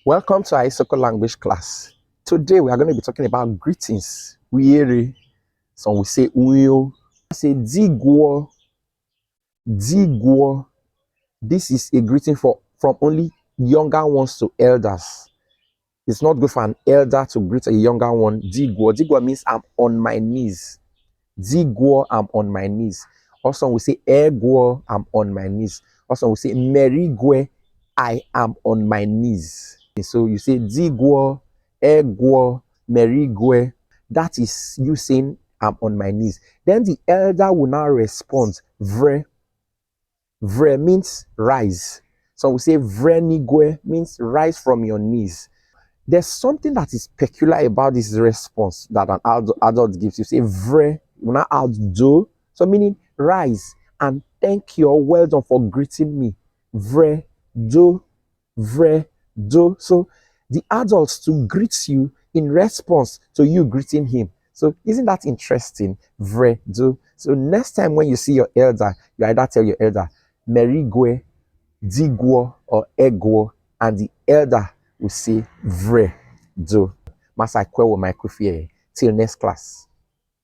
Welcome to our Isoko language class. Today we are going to be talking about greetings. Weere. Some will say uyo. Say digwo. Digwo. This is a greeting from only younger ones to elders. It's not good for an elder to greet a younger one. Digwo. Digwo means I'm on my knees. Digwo, I'm on my knees. Also, we say egwo, I'm on my knees. Also, we say merigwe, I am on my knees. So you say digwo, egwo, merigwe. That is you saying I'm on my knees. Then the elder will now respond vre. Vre means rise. So we say vrenigwe means rise from your knees. There's something that is peculiar about this response that an adult gives. You say vre, you now add do, so meaning rise and thank you, well done for greeting me. Vre, do, vre, do. So the adults to greet you in response to you greeting him. So isn't that interesting? Vre, do. So next time when you see your elder, you either tell your elder, merigwe, digwo, or egwo, and the elder will say vre, do. Masai kwewo my kufie. Till next class.